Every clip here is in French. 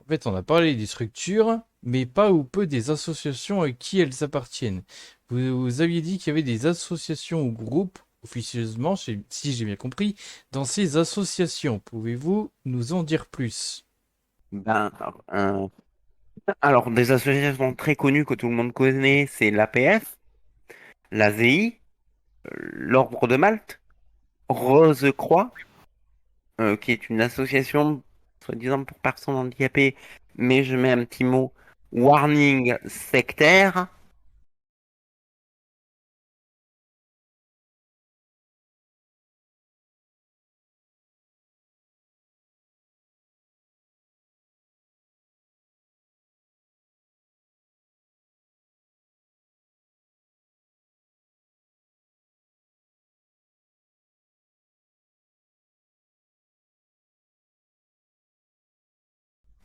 En fait, on a parlé des structures, mais pas ou peu des associations à qui elles appartiennent. Vous aviez dit qu'il y avait des associations ou groupes, officieusement, si j'ai bien compris, dans ces associations. Pouvez-vous nous en dire plus? Ben, alors, des associations très connues que tout le monde connaît, c'est l'APF, l'AZI, l'Ordre de Malte, Rose-Croix, qui est une association, soi-disant pour personnes handicapées, mais je mets un petit mot, warning sectaire.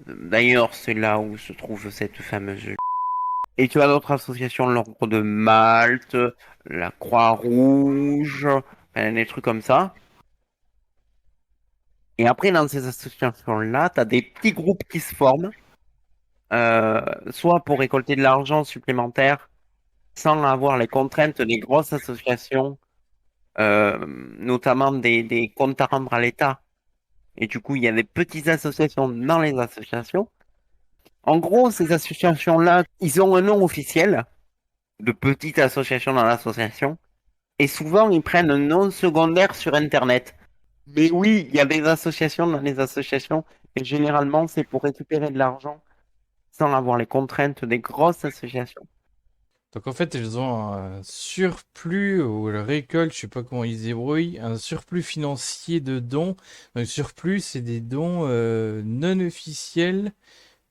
D'ailleurs, c'est là où se trouve cette fameuse. Et tu as d'autres associations, l'Ordre de Malte, la Croix-Rouge, des trucs comme ça. Et après, dans ces associations-là, tu as des petits groupes qui se forment, soit pour récolter de l'argent supplémentaire sans avoir les contraintes des grosses associations, euh, notamment des comptes à rendre à l'État. Et du coup, il y a des petites associations dans les associations. En gros, ces associations-là, ils ont un nom officiel de petites associations dans l'association. Et souvent, ils prennent un nom secondaire sur Internet. Mais oui, il y a des associations dans les associations. Et généralement, c'est pour récupérer de l'argent sans avoir les contraintes des grosses associations. Donc en fait, elles ont un surplus, ou la récolte, je sais pas comment ils se débrouillent, un surplus financier de dons. Un surplus, c'est des dons non officiels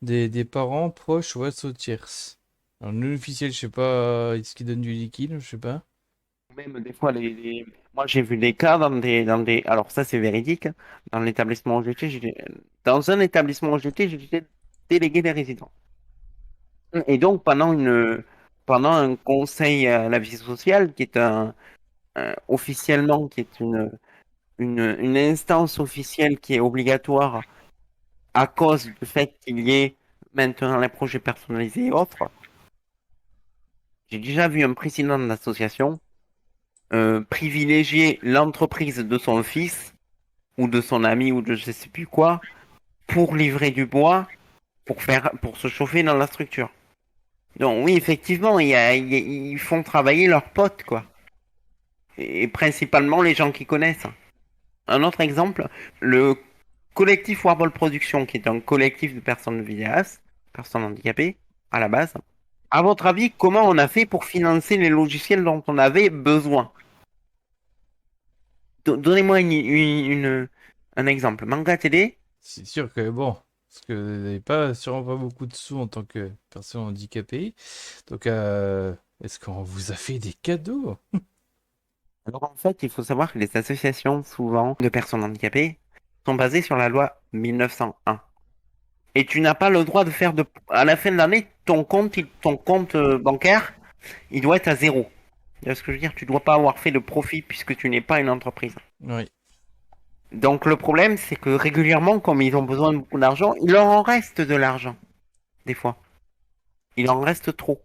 des parents proches ou assos tierces. Alors non officiel, je sais pas, est-ce qu'ils donnent du liquide, je sais pas. Même des fois, moi j'ai vu des cas alors ça c'est véridique, dans l'établissement où dans un établissement où j'étais délégué des résidents. Et donc pendant un conseil à la vie sociale, qui est officiellement, qui est une instance officielle qui est obligatoire à cause du fait qu'il y ait maintenant les projets personnalisés et autres, j'ai déjà vu un président d'association privilégier l'entreprise de son fils ou de son ami ou de je sais plus quoi pour livrer du bois pour se chauffer dans la structure. Donc oui, effectivement, ils font travailler leurs potes, quoi. Et principalement les gens qui connaissent. Un autre exemple, le collectif Warble Productions, qui est un collectif de personnes vidéastes, personnes handicapées, à la base. À votre avis, comment on a fait pour financer les logiciels dont on avait besoin? Donnez-moi un exemple. Manga TD. C'est sûr que bon, parce que vous n'avez pas, sûrement pas beaucoup de sous en tant que personne handicapée. Donc est-ce qu'on vous a fait des cadeaux? Alors en fait, il faut savoir que les associations, souvent, de personnes handicapées, sont basées sur la loi 1901. Et tu n'as pas le droit de faire à la fin de l'année, ton compte bancaire, il doit être à zéro. Tu vois ce que je veux dire? Tu dois pas avoir fait de profit puisque tu n'es pas une entreprise. Oui. Donc le problème, c'est que régulièrement, comme ils ont besoin de beaucoup d'argent, il leur en reste de l'argent, des fois. Il en reste trop,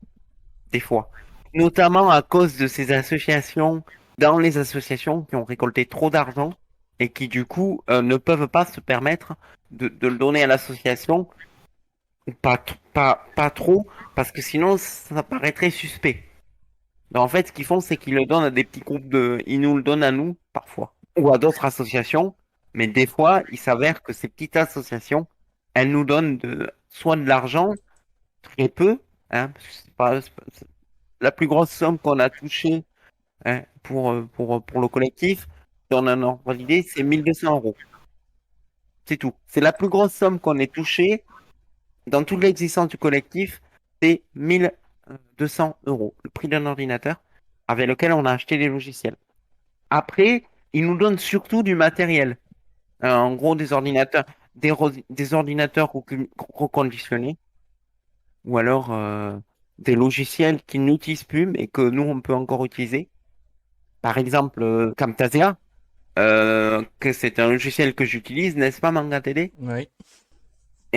des fois. Notamment à cause de ces associations, dans les associations qui ont récolté trop d'argent et qui du coup ne peuvent pas se permettre de le donner à l'association, ou pas trop, parce que sinon ça paraîtrait suspect. Donc, en fait, ce qu'ils font, c'est qu'ils le donnent à des petits groupes ils nous le donnent à nous, parfois, ou à d'autres associations, mais des fois, il s'avère que ces petites associations, elles nous donnent soit de l'argent, très peu, hein, parce que c'est pas la plus grosse somme qu'on a touchée, hein, pour le collectif, on en a validé, c'est 1 200 euros. C'est tout. C'est la plus grosse somme qu'on ait touchée dans toute l'existence du collectif, c'est 1 200 euros, le prix d'un ordinateur avec lequel on a acheté les logiciels. Après, ils nous donnent surtout du matériel. En gros, des ordinateurs, des ordinateurs reconditionnés, ou alors des logiciels qu'ils n'utilisent plus, mais que nous, on peut encore utiliser. Par exemple, Camtasia, que c'est un logiciel que j'utilise, n'est-ce pas, MangaTD? Oui.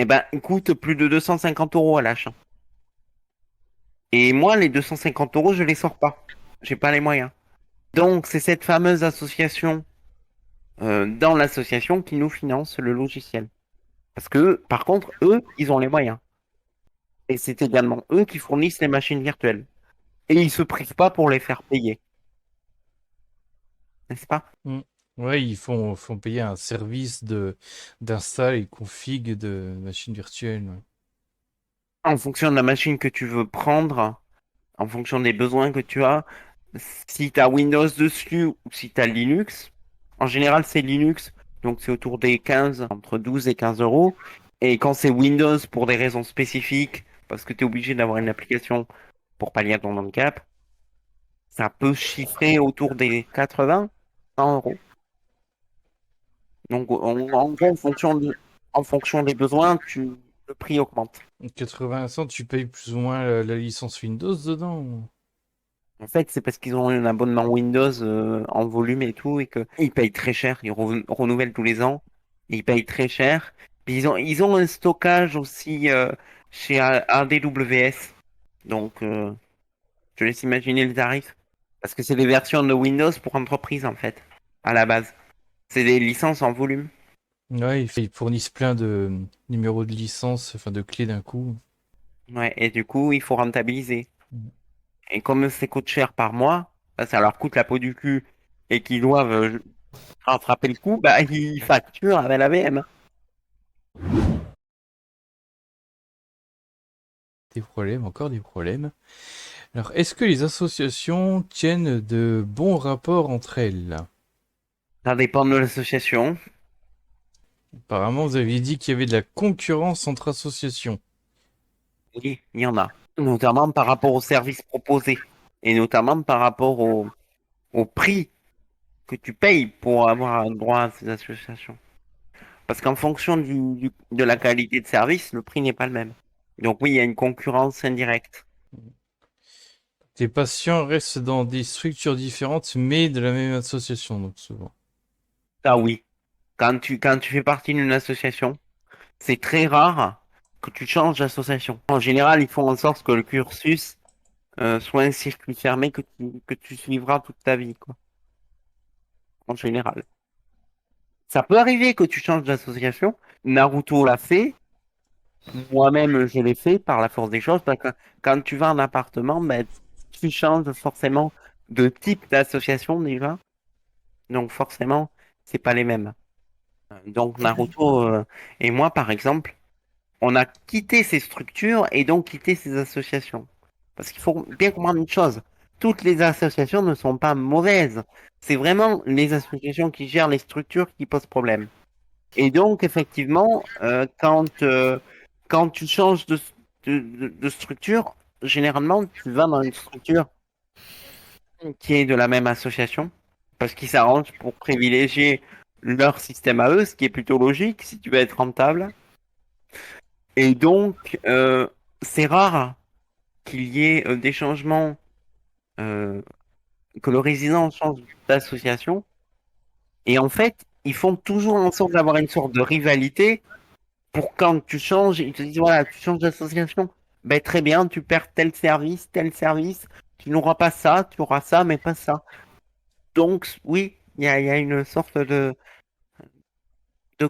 eh ben, il coûte plus de 250 euros à l'achat. Et moi, les 250 euros, je les sors pas. J'ai pas les moyens. Donc, c'est cette fameuse association, dans l'association qui nous finance le logiciel. Parce que, par contre, eux, ils ont les moyens. Et c'est également eux qui fournissent les machines virtuelles. Et ils se privent pas pour les faire payer, n'est-ce pas? Mm. Ouais, font payer un service d'install et config de machines virtuelles. Ouais. En fonction de la machine que tu veux prendre, en fonction des besoins que tu as, si tu as Windows dessus ou si tu as Linux, en général c'est Linux, donc c'est autour des 15, entre 12 et 15 euros. Et quand c'est Windows pour des raisons spécifiques, parce que tu es obligé d'avoir une application pour pallier à ton handicap, ça peut chiffrer autour des 80, 100 euros. Donc en gros, en fonction des besoins, le prix augmente. 80 cents, tu payes plus ou moins la licence Windows dedans. En fait, c'est parce qu'ils ont un abonnement Windows en volume et tout, et qu'ils payent très cher. Ils renouvellent tous les ans. Et ils payent très cher. Puis ils ont un stockage aussi chez AWS. Donc, je laisse imaginer le tarif. Parce que c'est des versions de Windows pour entreprise, en fait, à la base. C'est des licences en volume. Ouais, ils fournissent plein de numéros de licence, enfin de clés d'un coup. Ouais, et du coup, il faut rentabiliser. Mm. Et comme ça coûte cher par mois, bah, ça leur coûte la peau du cul et qu'ils doivent rattraper le coup, bah, ils facturent avec la VM. Des problèmes, encore des problèmes. Alors, est-ce que les associations tiennent de bons rapports entre elles? Ça dépend de l'association. Apparemment, vous aviez dit qu'il y avait de la concurrence entre associations. Oui, il y en a. Notamment par rapport aux services proposés. Et notamment par rapport au prix que tu payes pour avoir un droit à ces associations. Parce qu'en fonction de la qualité de service, le prix n'est pas le même. Donc oui, il y a une concurrence indirecte. Les patients restent dans des structures différentes, mais de la même association, donc souvent. Ah oui. Quand tu fais partie d'une association, c'est très rare que tu changes d'association. En général, ils font en sorte que le cursus soit un circuit fermé que tu suivras toute ta vie, quoi. En général. Ça peut arriver que tu changes d'association. Naruto l'a fait. Moi-même, je l'ai fait par la force des choses. Parce que quand tu vas en appartement, ben, tu changes forcément de type d'association déjà. Donc forcément, c'est pas les mêmes. Donc Naruto et moi, par exemple, on a quitté ces structures et donc quitté ces associations. Parce qu'il faut bien comprendre une chose. Toutes les associations ne sont pas mauvaises. C'est vraiment les associations qui gèrent les structures qui posent problème. Et donc, effectivement, quand tu changes de structure, généralement, tu vas dans une structure qui est de la même association, parce qu'ils s'arrangent pour privilégier leur système à eux, ce qui est plutôt logique si tu veux être rentable. Et donc, c'est rare qu'il y ait des changements, euh, que le résident change d'association. Et en fait, ils font toujours en sorte d'avoir une sorte de rivalité pour quand tu changes, ils te disent, voilà, tu changes d'association, ben très bien, tu perds tel service, tu n'auras pas ça, tu auras ça, mais pas ça. Donc, oui, il y a une sorte de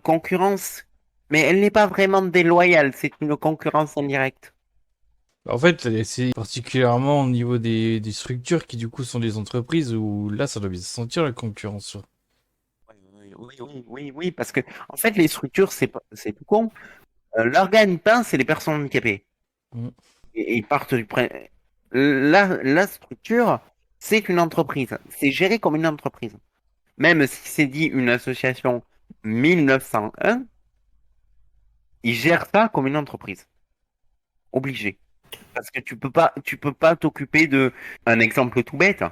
concurrence, mais elle n'est pas vraiment déloyale, c'est une concurrence indirecte. En fait, c'est particulièrement au niveau des structures qui du coup sont des entreprises où là, ça doit bien se sentir la concurrence. Oui, oui, oui, oui, oui, parce que, en fait, les structures, c'est tout con. Leur gagne-pain, c'est les personnes handicapées. Mm. Et ils partent la structure, c'est une entreprise. C'est géré comme une entreprise. Même si c'est dit une association 1901, ils gèrent ça comme une entreprise. Obligé. Parce que tu peux pas t'occuper de, un exemple tout bête.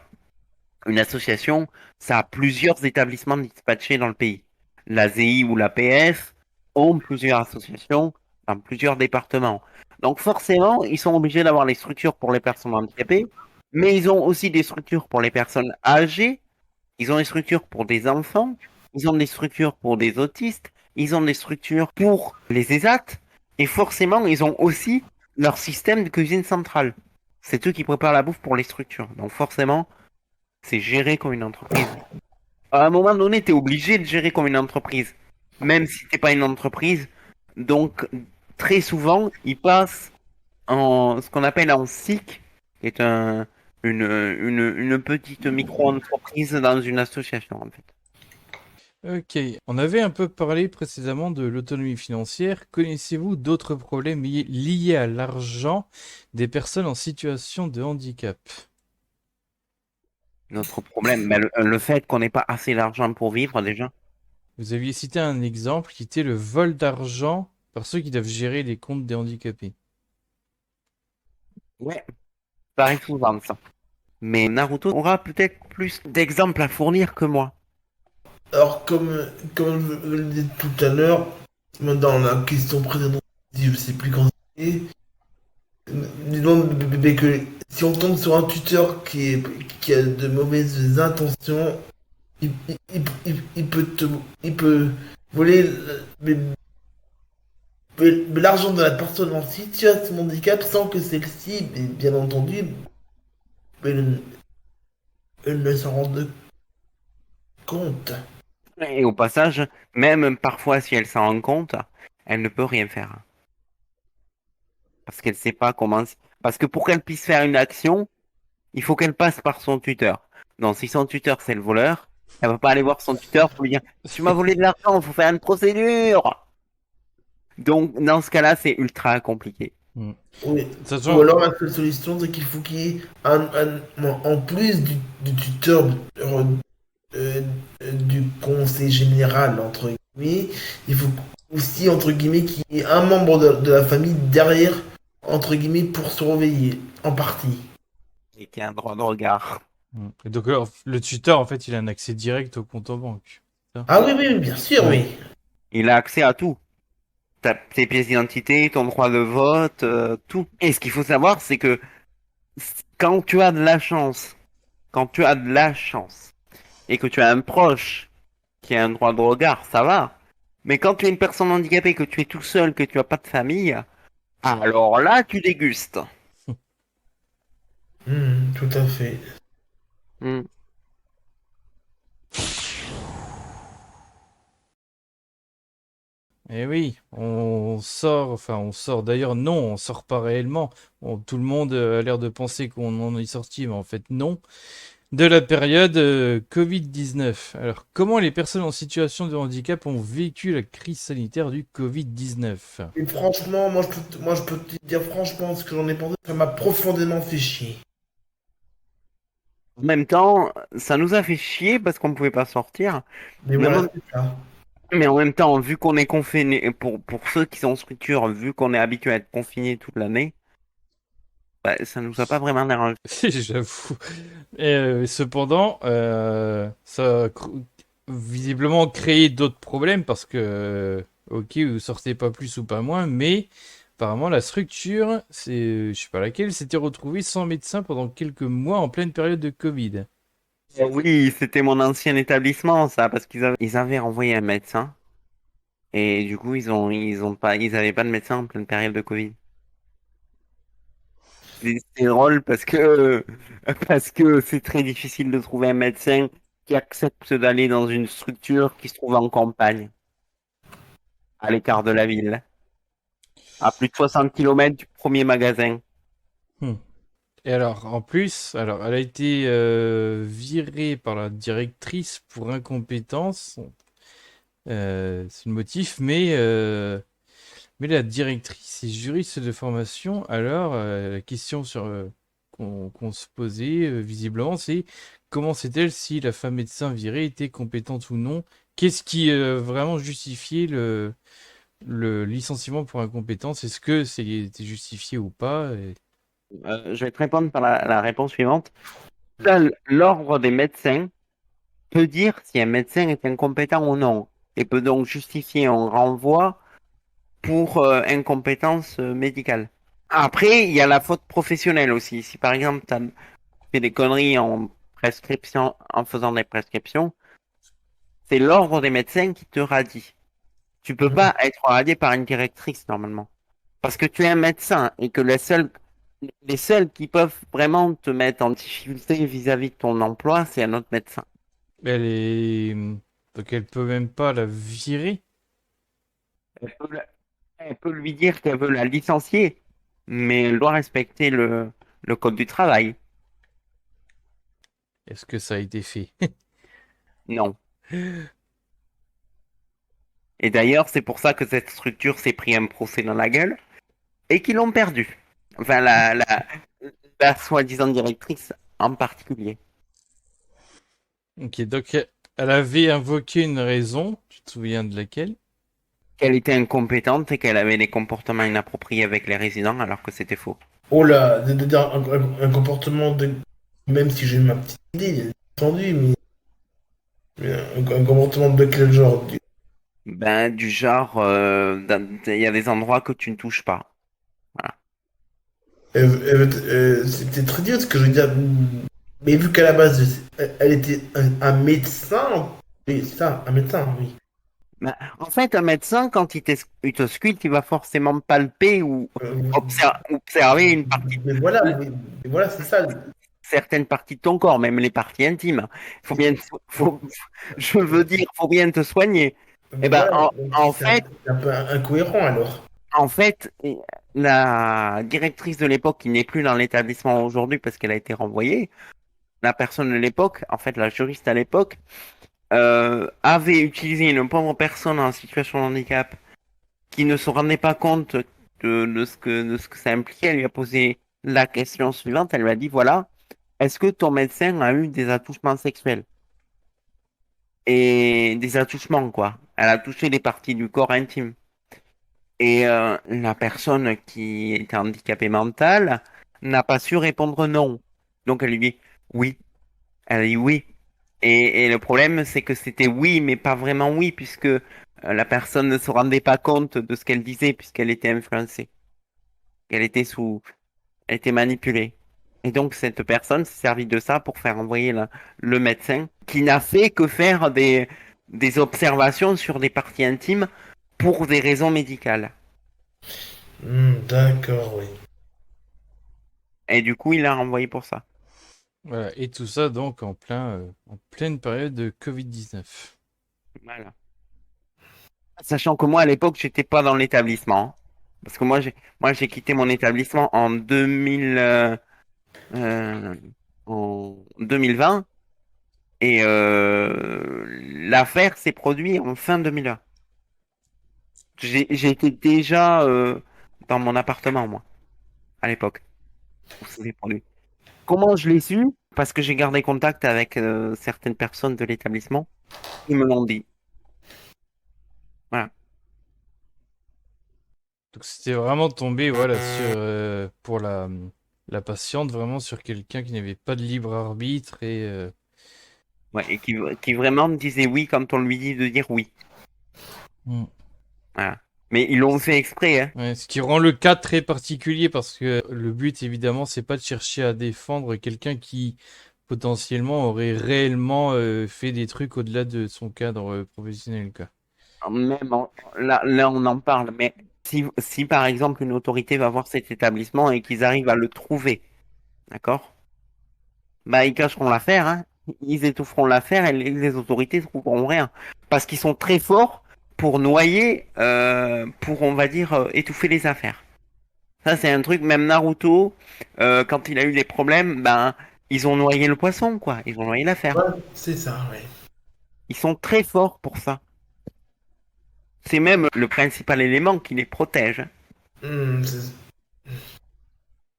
Une association, ça a plusieurs établissements dispatchés dans le pays. L'ASI ou l'APF ont plusieurs associations dans plusieurs départements. Donc forcément, ils sont obligés d'avoir les structures pour les personnes handicapées, mais ils ont aussi des structures pour les personnes âgées, ils ont des structures pour des enfants, ils ont des structures pour des autistes, ils ont des structures pour les ESAT, Et forcément, ils ont aussi leur système de cuisine centrale. C'est eux qui préparent la bouffe pour les structures. Donc forcément, c'est géré comme une entreprise. À un moment donné, tu es obligé de gérer comme une entreprise, même si t'es pas une entreprise. Donc, très souvent, ils passent en ce qu'on appelle en SIC, qui est une petite micro-entreprise dans une association, en fait. Ok, on avait un peu parlé précédemment de l'autonomie financière. Connaissez-vous d'autres problèmes liés à l'argent des personnes en situation de handicap? Notre problème, ben, le fait qu'on n'ait pas assez d'argent pour vivre, déjà. Vous aviez cité un exemple qui était le vol d'argent par ceux qui doivent gérer les comptes des handicapés. Ouais, ça arrive souvent, ça. Mais Naruto aura peut-être plus d'exemples à fournir que moi. Alors, comme je le disais tout à l'heure, dans la question précédente, je sais plus quand c'était, disons mais que si on tombe sur un tuteur qui a de mauvaises intentions, il peut il peut voler l'argent de la personne en situation de handicap sans que celle-ci, bien entendu, elle, elle ne s'en rende compte. Et au passage, même parfois si elle s'en rend compte, elle ne peut rien faire. Parce qu'elle sait pas comment. Parce que pour qu'elle puisse faire une action, il faut qu'elle passe par son tuteur. Donc si son tuteur c'est le voleur, elle va pas aller voir son tuteur pour lui dire tu m'as volé de l'argent, il faut faire une procédure. Donc dans ce cas-là, c'est ultra compliqué. Hmm. Oui. De toute Ou façon, alors la seule solution, c'est qu'il faut qu'il y ait en plus du tuteur euh, du conseil général, entre guillemets, il faut aussi, entre guillemets, qu'il y ait un membre de la famille derrière, entre guillemets, pour surveiller, en partie. Et qui a un droit de regard. Et donc le tuteur, en fait, il a un accès direct au compte en banque. C'est ça. Ah oui, oui, oui, bien sûr, Ouais. oui. Il a accès à tout. Tes pièces d'identité, ton droit de vote, tout. Et ce qu'il faut savoir, c'est que quand tu as de la chance, quand tu as de la chance, et que tu as un proche qui a un droit de regard, ça va. Mais quand tu es une personne handicapée, que tu es tout seul, que tu as pas de famille, alors là, tu dégustes. Tout à fait. Hmm. Eh oui, on sort, enfin on sort d'ailleurs, non, on sort pas réellement. Tout le monde a l'air de penser qu'on en est sorti, mais en fait non. De la période Covid-19. Alors, comment les personnes en situation de handicap ont vécu la crise sanitaire du Covid-19? Et franchement, moi, je peux te dire franchement ce que j'en ai pensé, ça m'a profondément fait chier. En même temps, ça nous a fait chier parce qu'on ne pouvait pas sortir. Mais Mais voilà, en, c'est ça. mais en même temps, vu qu'on est confiné, pour ceux qui sont en structure, vu qu'on est habitué à être confiné toute l'année, bah, ça nous a pas vraiment dérangé. J'avoue. Et, cependant, ça a visiblement créé d'autres problèmes parce que, ok, vous sortez pas plus ou pas moins, mais apparemment la structure, c'est, je sais pas laquelle, s'était retrouvée sans médecin pendant quelques mois en pleine période de Covid. Oui, c'était mon ancien établissement, ça, parce ils avaient renvoyé un médecin et du coup, ils avaient pas de médecin en pleine période de Covid. C'est drôle parce que c'est très difficile de trouver un médecin qui accepte d'aller dans une structure qui se trouve en campagne, à l'écart de la ville, à plus de 60 kilomètres du premier magasin. Hmm. Et alors, en plus, alors, elle a été virée par la directrice pour incompétence. C'est le motif, mais la directrice est juriste de formation. Alors, la question qu'on se posait, visiblement, c'est comment sait-elle si la femme médecin virée était compétente ou non? Qu'est-ce qui vraiment justifiait le licenciement pour incompétence? Est-ce que c'était justifié ou pas? Je vais te répondre par la réponse suivante. Seul l'ordre des médecins peut dire si un médecin est incompétent ou non, et peut donc justifier un renvoi pour incompétence médicale. Après, il y a la faute professionnelle aussi. Si par exemple, tu as fait des conneries en prescription, en faisant des prescriptions, c'est l'ordre des médecins qui te radie. Tu peux pas être radié par une directrice normalement. Parce que tu es un médecin et que les seuls qui peuvent vraiment te mettre en difficulté vis-à-vis de ton emploi, c'est un autre médecin. Elle est... Donc elle peut même pas la virer. Elle peut, elle peut lui dire qu'elle veut la licencier, mais elle doit respecter le code du travail. Est-ce que ça a été fait? Non. Et d'ailleurs, c'est pour ça que cette structure s'est pris un procès dans la gueule et qu'ils l'ont perdu. Enfin, la soi-disant directrice en particulier. Ok, donc elle avait invoqué une raison, tu te souviens de laquelle? Qu'elle était incompétente et qu'elle avait des comportements inappropriés avec les résidents alors que c'était faux. Oh là, dire un comportement de. Même si j'ai ma petite idée, il est entendu, mais un comportement de quel genre? Ben, du genre, il y a des endroits que tu ne touches pas. Voilà. C'était très dur ce que je veux dire. Mais vu qu'à la base, elle était un médecin. Oui, c'est ça, un médecin, oui. Ben, en fait, un médecin, quand il t'ausculte, il va forcément palper ou Euh, observer une partie, mais voilà, mais voilà, c'est ça. certaines parties de ton corps, même les parties intimes. Faut bien, faut, je veux dire, faut bien te soigner. Eh Mais ben, voilà, donc en c'est fait, un peu incohérent alors. en fait, la directrice de l'époque, qui n'est plus dans l'établissement aujourd'hui parce qu'elle a été renvoyée, la personne de l'époque, en fait, la juriste à l'époque, avait utilisé une pauvre personne en situation de handicap qui ne se rendait pas compte de ce que ça impliquait. Elle lui a posé la question suivante. Elle lui a dit, voilà, est-ce que ton médecin a eu des attouchements sexuels? Et des attouchements, quoi. Elle a touché des parties du corps intime. Et la personne qui était handicapée mentale n'a pas su répondre non. Donc elle lui dit oui. Elle a dit oui. Et le problème, c'est que c'était oui, mais pas vraiment oui, puisque la personne ne se rendait pas compte de ce qu'elle disait, puisqu'elle était influencée. Elle était elle était manipulée. Et donc cette personne s'est servie de ça pour faire envoyer le médecin, qui n'a fait que faire des observations sur des parties intimes pour des raisons médicales. D'accord, oui. Et du coup, il l'a renvoyé pour ça. Voilà, et tout ça donc en pleine période de Covid-19. Voilà. Sachant que moi, à l'époque, j'étais pas dans l'établissement. Parce que moi, j'ai quitté mon établissement euh, en 2020 et l'affaire s'est produite en fin 2020. J'étais déjà dans mon appartement, moi, à l'époque, où ça s'est produit. Comment je l'ai su? Parce que j'ai gardé contact avec certaines personnes de l'établissement. Ils me l'ont dit. Voilà. Donc c'était vraiment tombé, voilà, pour la patiente, vraiment sur quelqu'un qui n'avait pas de libre arbitre et Ouais, et qui vraiment me disait oui quand on lui dit de dire oui. Mm. Voilà. Mais ils l'ont fait exprès, hein. Ouais, ce qui rend le cas très particulier parce que le but évidemment c'est pas de chercher à défendre quelqu'un qui potentiellement aurait réellement fait des trucs au-delà de son cadre professionnel, quoi. Même là, on en parle. Mais si par exemple une autorité va voir cet établissement et qu'ils arrivent à le trouver, d'accord? Bah, ils cacheront l'affaire, hein. Ils étoufferont l'affaire et les autorités trouveront rien. Parce qu'ils sont très forts pour noyer, pour, on va dire, étouffer les affaires. Ça, c'est un truc, même Naruto, quand il a eu des problèmes, ben, ils ont noyé le poisson, quoi. Ils ont noyé l'affaire. Ouais, c'est ça, oui. Ils sont très forts pour ça. C'est même le principal élément qui les protège. Hmm, c'est-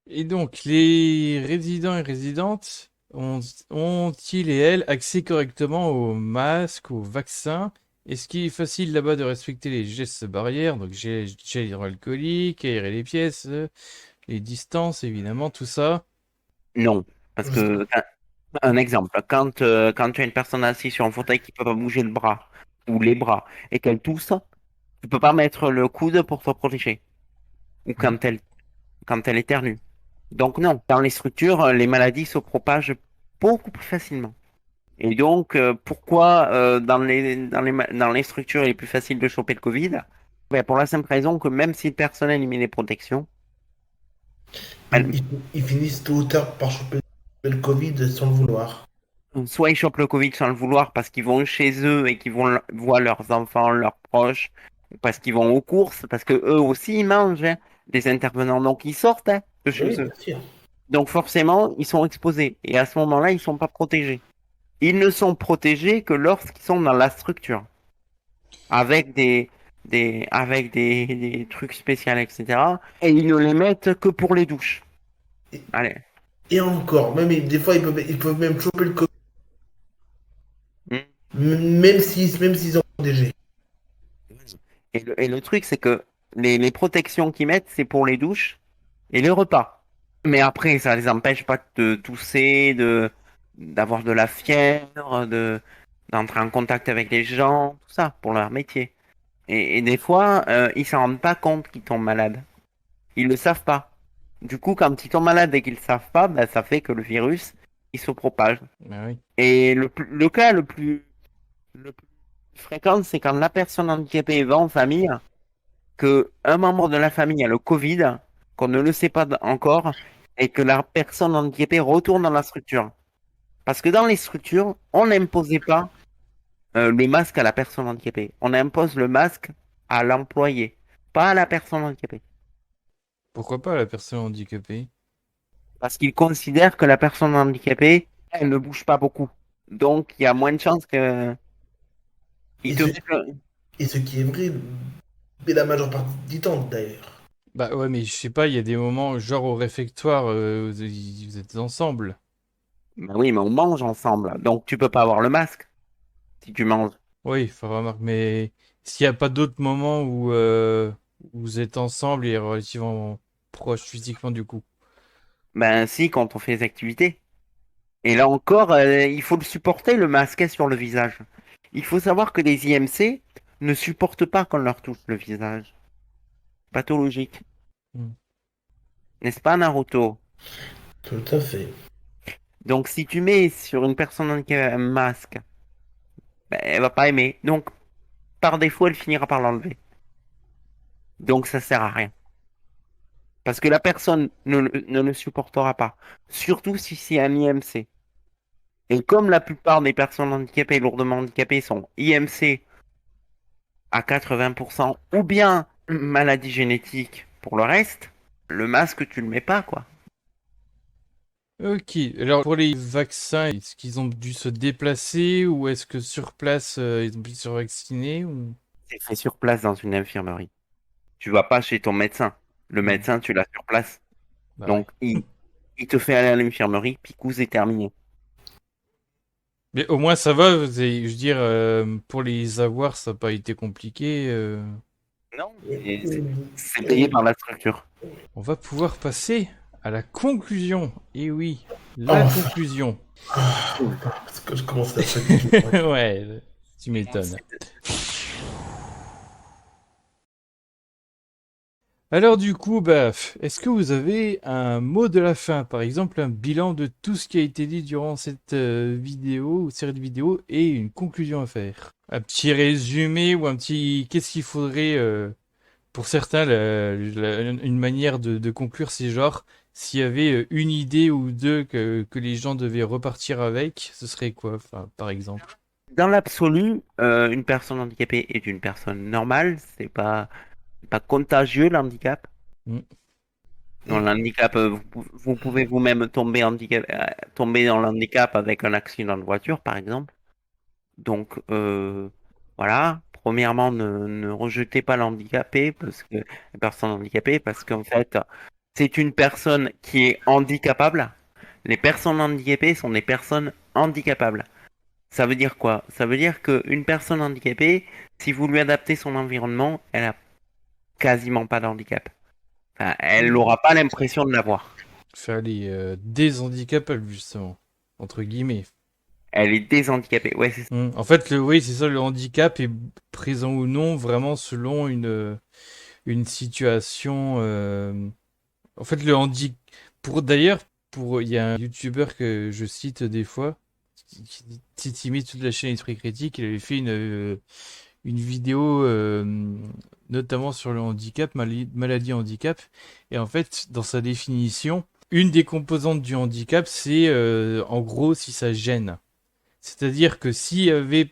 Et donc les résidents et résidentes ont-ils et elles accès correctement aux masques, aux vaccins? Est-ce qu'il est facile là-bas de respecter les gestes barrières, donc gel hydroalcoolique, aérer les pièces, les distances évidemment, tout ça? Non. Parce que, un exemple, quand tu as une personne assise sur un fauteuil qui peut pas bouger le bras, ou les bras, et qu'elle tousse, tu peux pas mettre le coude pour te protéger. Ou quand elle éternue. Donc non, dans les structures, les maladies se propagent beaucoup plus facilement. Et donc, pourquoi dans les structures il est plus facile de choper le Covid? Ouais, pour la simple raison que même si le personnel y met les protections, Ils, ils- ils finissent tôt ou tard par choper le Covid sans le vouloir. soit ils chopent le Covid sans le vouloir parce qu'ils vont chez eux et qu'ils vont voir leurs enfants, leurs proches, ou parce qu'ils vont aux courses, parce que eux aussi ils mangent, hein, des intervenants, donc ils sortent, hein, de chez Oui, eux. bien sûr. Donc forcément, ils sont exposés. Et à ce moment-là, ils sont pas protégés. Ils ne sont protégés que lorsqu'ils sont dans la structure, avec des trucs spéciaux, etc. Et ils ne les mettent que pour les douches. Et, Allez. et encore, des fois, ils peuvent même choper le Covid, Hmm. même s'ils ont protégé. Et le truc, c'est que les protections qu'ils mettent, c'est pour les douches et les repas. Mais après, ça les empêche pas de tousser, d'avoir de la fièvre, d'entrer en contact avec les gens, tout ça, pour leur métier. Et des fois, ils s'en rendent pas compte qu'ils tombent malades. Ils le savent pas. Du coup, quand ils tombent malades et qu'ils le savent pas, ben, ça fait que le virus, il se propage. Ah oui. Et le cas le plus fréquent, c'est quand la personne handicapée va en famille, que un membre de la famille a le Covid, qu'on ne le sait pas encore, et que la personne handicapée retourne dans la structure. Parce que dans les structures, on n'imposait pas le masque à la personne handicapée. On impose le masque à l'employé, pas à la personne handicapée. Pourquoi pas la personne handicapée? Parce qu'ils considèrent que la personne handicapée, elle ne bouge pas beaucoup. Donc, il y a moins de chances que... Ils Et te ce, mettent et ce qui est vrai, mais la majeure partie du temps d'ailleurs. Bah ouais, mais je sais pas, il y a des moments, genre au réfectoire, vous êtes ensemble. Ben oui, mais on mange ensemble. Donc, tu peux pas avoir le masque si tu manges. Oui, faut remarquer, mais s'il n'y a pas d'autres moments où vous êtes ensemble et relativement proches physiquement du coup. Ben si, quand on fait des activités. Et là encore, il faut le supporter, le masque sur le visage. Il faut savoir que les IMC ne supportent pas qu'on leur touche le visage. Pathologique. Hmm. N'est-ce pas, Naruto? Tout à fait. Donc, si tu mets sur une personne handicapée un masque, ben, elle va pas aimer. Donc, par défaut, elle finira par l'enlever. Donc, ça sert à rien. Parce que la personne ne le supportera pas. Surtout si c'est un IMC. Et comme la plupart des personnes handicapées, lourdement handicapées, sont IMC à 80%, ou bien maladie génétique pour le reste, le masque, tu le mets pas, quoi. Ok, alors pour les vaccins, est-ce qu'ils ont dû se déplacer ou est-ce que sur place ils ont pu se vacciner ou... C'est fait sur place dans une infirmerie. Tu vas pas chez ton médecin. Le Hmm. médecin, tu l'as sur place. Bah ouais. Donc, il te fait aller à l'infirmerie, puis coup, c'est terminé. Mais au moins ça va, je veux dire, pour les avoir, ça n'a pas été compliqué. Non, Et- c'est payé par la structure. On va pouvoir passer à la conclusion. Et oui, la Enfin, conclusion. parce que je commence à fatiguer. Ouais, tu m'étonnes. Alors du coup, bah, est-ce que vous avez un mot de la fin, par exemple un bilan de tout ce qui a été dit durant cette vidéo ou série de vidéos et une conclusion à faire? Un petit résumé ou un petit... Qu'est-ce qu'il faudrait, pour certains, une manière de conclure ces genres, s'il y avait une idée ou deux que les gens devaient repartir avec, ce serait quoi, enfin, par exemple? Dans l'absolu, une personne handicapée est une personne normale. C'est pas contagieux, l'handicap. Hmm. Dans l'handicap, vous pouvez vous-même tomber dans l'handicap avec un accident de voiture, par exemple. Donc, voilà. Premièrement, ne rejetez pas l'handicapé, la personne handicapée, parce qu'en fait, c'est une personne qui est handicapable. Les personnes handicapées sont des personnes handicapables. Ça veut dire quoi? Ça veut dire qu'une personne handicapée, si vous lui adaptez son environnement, elle a quasiment pas de handicap. Enfin, elle n'aura pas l'impression de l'avoir. Faire les déshandicapables, justement, entre guillemets. Elle est déshandicapée. Ouais, c'est ça. En fait, oui, c'est ça, le handicap est présent ou non, vraiment selon une situation. En fait, le handicap. D'ailleurs, il y a un YouTuber que je cite des fois, qui imite toute la chaîne Esprit Critique, il avait fait une vidéo notamment sur le handicap, maladie handicap. Et en fait, dans sa définition, une des composantes du handicap, c'est en gros si ça gêne. C'est-à-dire que s'il y avait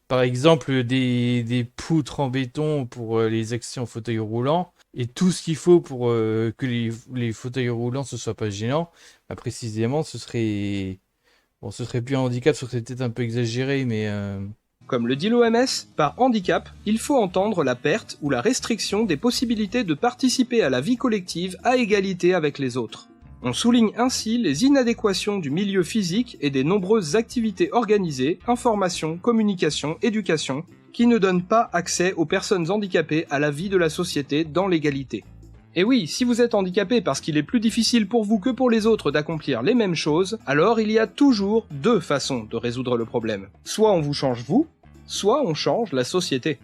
par exemple des poutres en béton pour les accès en fauteuil roulant et tout ce qu'il faut pour que les fauteuils roulants ce soit pas gênant, bah, précisément ce serait plus un handicap, ce serait peut-être un peu exagéré, mais Comme le dit l'OMS, par handicap, il faut entendre la perte ou la restriction des possibilités de participer à la vie collective à égalité avec les autres. On souligne ainsi les inadéquations du milieu physique et des nombreuses activités organisées, information, communication, éducation, qui ne donnent pas accès aux personnes handicapées à la vie de la société dans l'égalité. Et oui, si vous êtes handicapé parce qu'il est plus difficile pour vous que pour les autres d'accomplir les mêmes choses, alors il y a toujours deux façons de résoudre le problème. Soit on vous change vous, soit on change la société.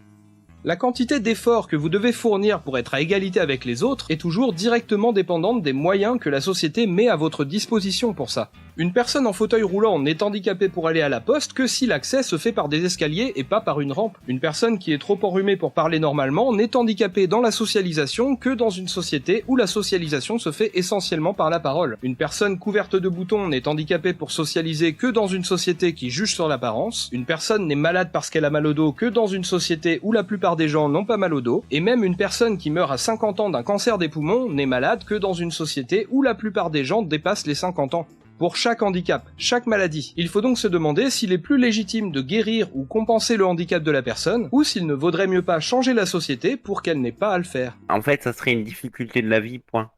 La quantité d'efforts que vous devez fournir pour être à égalité avec les autres est toujours directement dépendante des moyens que la société met à votre disposition pour ça. Une personne en fauteuil roulant n'est handicapée pour aller à la poste que si l'accès se fait par des escaliers et pas par une rampe. Une personne qui est trop enrhumée pour parler normalement n'est handicapée dans la socialisation que dans une société où la socialisation se fait essentiellement par la parole. Une personne couverte de boutons n'est handicapée pour socialiser que dans une société qui juge sur l'apparence. Une personne n'est malade parce qu'elle a mal au dos que dans une société où la plupart des gens n'ont pas mal au dos. Et même une personne qui meurt à 50 ans d'un cancer des poumons n'est malade que dans une société où la plupart des gens dépassent les 50 ans. Pour chaque handicap, chaque maladie, il faut donc se demander s'il est plus légitime de guérir ou compenser le handicap de la personne, ou s'il ne vaudrait mieux pas changer la société pour qu'elle n'ait pas à le faire. En fait, ça serait une difficulté de la vie, point.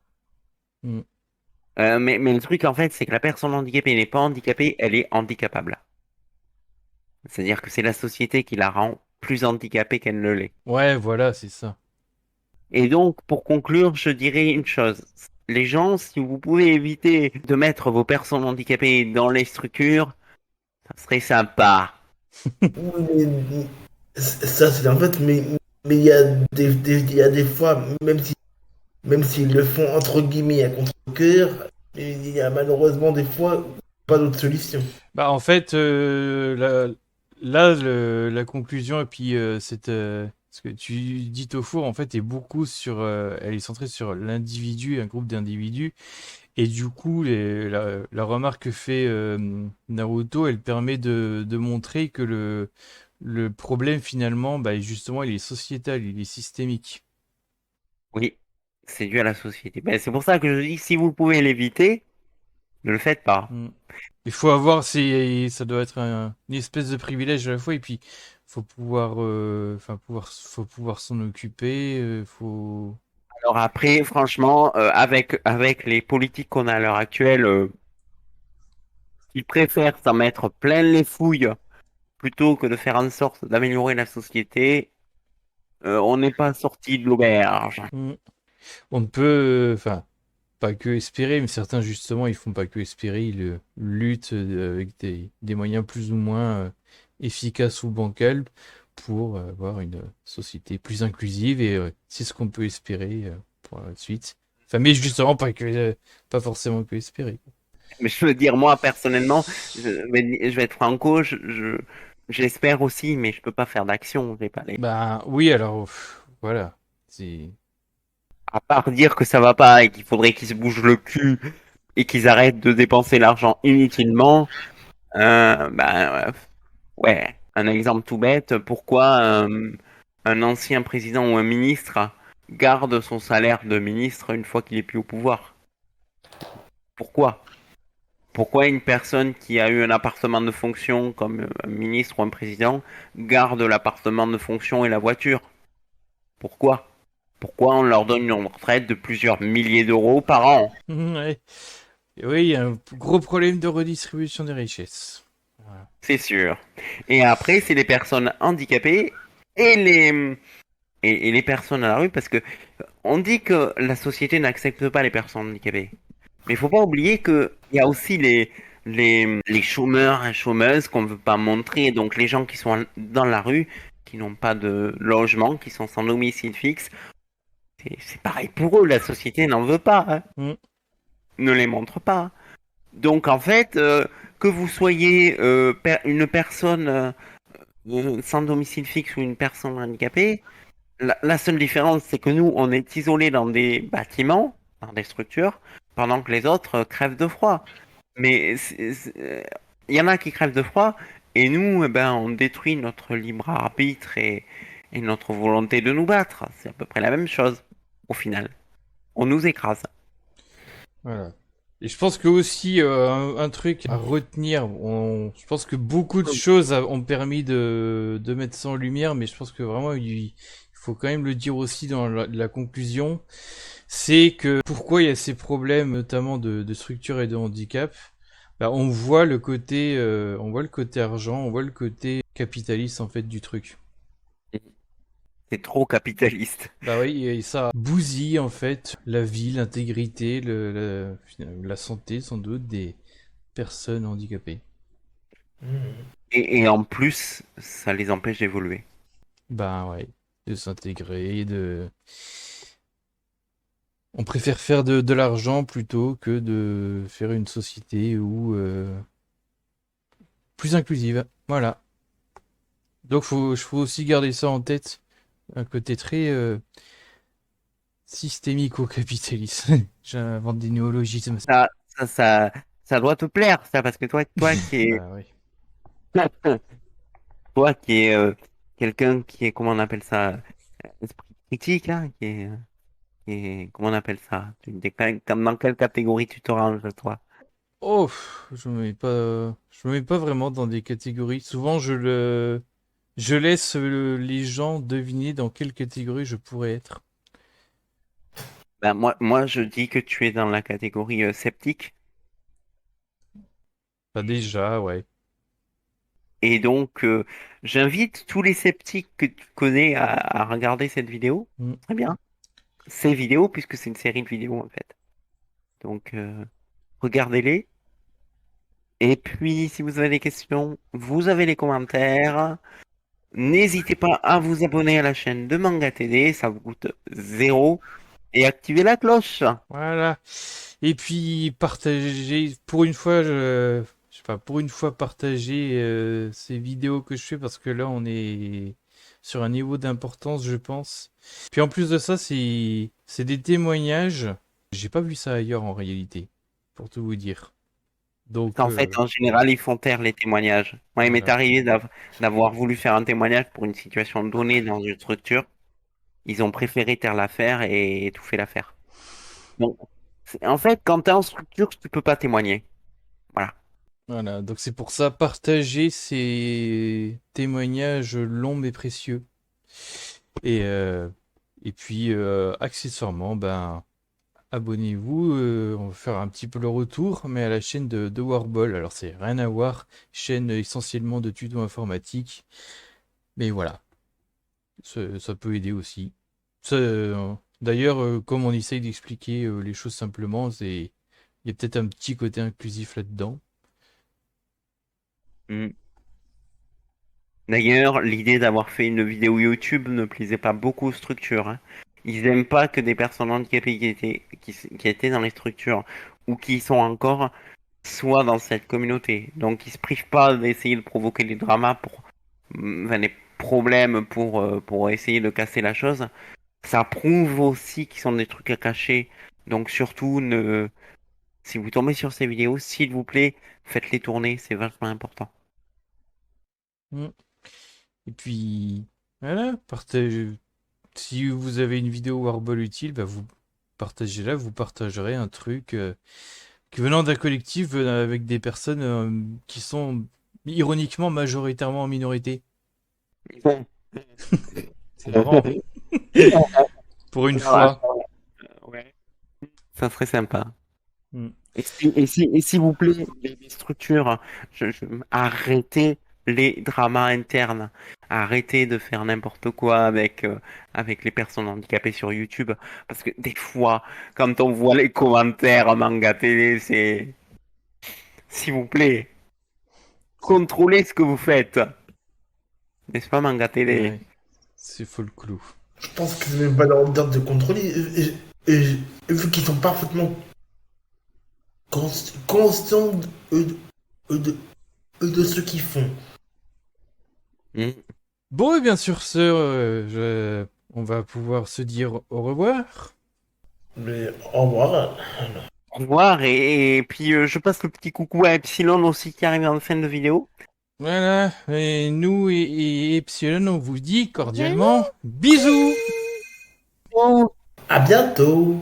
Mm. Mais le truc, en fait, c'est que la personne handicapée n'est pas handicapée, elle est handicapable. C'est-à-dire que c'est la société qui la rend plus handicapée qu'elle ne l'est. ouais, voilà, c'est ça. Et donc, pour conclure, je dirais une chose. Les gens, si vous pouvez éviter de mettre vos personnes handicapées dans les structures, ça serait sympa. Oui, mais ça c'est en fait, mais il y a il y a des fois, même s'ils le font entre guillemets à contre-cœur, il y a malheureusement des fois pas d'autre solution. Bah, en fait, là, la conclusion, et puis ce que tu dis au four, en fait, est beaucoup sur, elle est centrée sur l'individu, un groupe d'individus, et du coup, la remarque que fait Naruto, elle permet de montrer que le problème, finalement, bah, justement, il est sociétal, il est systémique. Oui, c'est dû à la société. Ben, c'est pour ça que je dis, si vous pouvez l'éviter, ne le faites pas. Mm. Il faut avoir, ça doit être une espèce de privilège à la fois, et puis faut pouvoir, faut pouvoir s'en occuper, faut. Alors après, franchement, avec les politiques qu'on a à l'heure actuelle, ils préfèrent s'en mettre plein les fouilles plutôt que de faire en sorte d'améliorer la société. On n'est pas sorti de l'auberge. Mm. On ne peut, enfin, pas que espérer, mais certains justement, ils font pas que espérer, ils luttent avec des moyens plus ou moins efficaces ou bancals pour avoir une société plus inclusive, et c'est ce qu'on peut espérer pour la suite. Enfin, mais justement, pas forcément que espérer. Mais je veux dire, moi, personnellement, je vais être franco, j'espère aussi, mais je peux pas faire d'action. J'ai pas les... Bah oui, alors voilà. C'est. À part dire que ça va pas et qu'il faudrait qu'ils se bougent le cul et qu'ils arrêtent de dépenser l'argent inutilement, ouais. Un exemple tout bête, pourquoi un ancien président ou un ministre garde son salaire de ministre une fois qu'il est plus au pouvoir? Pourquoi? Pourquoi une personne qui a eu un appartement de fonction comme un ministre ou un président garde l'appartement de fonction et la voiture? Pourquoi? Pourquoi on leur donne une retraite de plusieurs milliers d'euros par an? Ouais. Et oui, il y a un gros problème de redistribution des richesses. Voilà. C'est sûr. Et après, c'est les personnes handicapées et et les personnes à la rue, parce que on dit que la société n'accepte pas les personnes handicapées. Mais il faut pas oublier que il y a aussi les chômeurs et chômeuses qu'on ne veut pas montrer, donc les gens qui sont dans la rue, qui n'ont pas de logement, qui sont sans domicile fixe. C'est pareil pour eux, la société n'en veut pas, hein. Mm. Ne les montre pas. Donc en fait, que vous soyez une personne sans domicile fixe ou une personne handicapée, la seule différence, c'est que nous, on est isolés dans des bâtiments, dans des structures, pendant que les autres crèvent de froid. Mais il y en a qui crèvent de froid, et nous, eh ben, on détruit notre libre arbitre et notre volonté de nous battre. C'est à peu près la même chose, au final. On nous écrase. Voilà. Et je pense que aussi un truc à retenir, je pense que beaucoup de choses ont permis de mettre ça en lumière, mais je pense que vraiment il faut quand même le dire aussi dans la conclusion, c'est que pourquoi il y a ces problèmes notamment de structure et de handicap, bah, on voit le côté argent, on voit le côté capitaliste en fait du truc. C'est trop capitaliste. Bah oui, et ça bousille en fait la vie, l'intégrité, la santé sans doute des personnes handicapées. Et en plus, ça les empêche d'évoluer. Bah ouais, de s'intégrer, On préfère faire de l'argent plutôt que de faire une société plus inclusive. Voilà. Donc faut aussi garder ça en tête, un côté très systémico-capitaliste. J'invente des néologismes. Ça, ça, ça, ça doit te plaire, ça, parce que toi qui es, Bah oui. toi qui es quelqu'un qui est, comment on appelle ça, esprit critique, hein, comment on appelle ça? Dans quelle catégorie tu te ranges, toi? Oh, je me mets pas vraiment dans des catégories. Souvent, je laisse les gens deviner dans quelle catégorie je pourrais être. Ben, moi, je dis que tu es dans la catégorie sceptique, Bah déjà, ouais. et donc, j'invite tous les sceptiques que tu connais à regarder cette vidéo. Mm. Très bien. Ces vidéos, puisque c'est une série de vidéos, en fait. Donc, regardez-les. Et puis, si vous avez des questions, vous avez les commentaires. N'hésitez pas à vous abonner à la chaîne de Manga TD, ça vous coûte zéro. Et activez la cloche. Voilà. Et puis partager, pour une fois, je sais pas, pour une fois partager ces vidéos que je fais parce que là on est sur un niveau d'importance, je pense. Puis en plus de ça, c'est des témoignages. J'ai pas vu ça ailleurs en réalité, pour tout vous dire. Donc En fait, en général, ils font taire les témoignages. Moi, il m'est voilà. arrivé d'avoir voulu faire un témoignage pour une situation donnée dans une structure. Ils ont préféré taire l'affaire et étouffer l'affaire. Donc, en fait, quand tu es en structure, tu peux pas témoigner. Voilà. Voilà, donc c'est pour ça partager ces témoignages longs mais précieux. Et, euh, et puis accessoirement, ben abonnez-vous, on va faire un petit peu le retour, mais à la chaîne de Warball. Alors c'est rien à voir, chaîne essentiellement de tutos informatiques, mais voilà, ça peut aider aussi. D'ailleurs, comme on essaye d'expliquer les choses simplement, il y a peut-être un petit côté inclusif là-dedans. Mm. D'ailleurs, l'idée d'avoir fait une vidéo YouTube ne plaisait pas beaucoup aux structures, hein. Ils n'aiment pas que des personnes handicapées qui étaient dans les structures ou qui y sont encore soient dans cette communauté. Donc, ils se privent pas d'essayer de provoquer des dramas enfin, des problèmes pour essayer de casser la chose. Ça prouve aussi qu'ils sont des trucs à cacher. Donc, surtout, si vous tombez sur ces vidéos, s'il vous plaît, faites-les tourner, c'est vachement important. Mm. Et puis, voilà, partagez. Si vous avez une vidéo Warball utile, bah vous partagez-la, vous partagerez un truc qui venant d'un collectif avec des personnes qui sont ironiquement majoritairement en minorité. C'est marrant, pour une fois. Ouais. Ça serait sympa. Mm. Et s'il vous plaît, les structures, arrêtez les dramas internes. Arrêtez de faire n'importe quoi avec les personnes handicapées sur YouTube. Parce que des fois, quand on voit les commentaires manga télé, c'est... S'il vous plaît, contrôlez ce que vous faites. N'est-ce pas, manga télé? Ouais, c'est faux le clou. Je pense que c'est même pas leur ordre de contrôler. Et vu qu'ils sont parfaitement conscients de, de ce qu'ils font. Mm. Bon, et bien sur ce, on va pouvoir se dire au revoir. Mais au revoir. Au revoir, et puis je passe le petit coucou à Epsilon aussi qui arrive en fin de vidéo. Voilà, et nous et Epsilon, on vous dit cordialement bisous. Oh. À bientôt.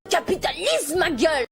Capitalisme, ma gueule!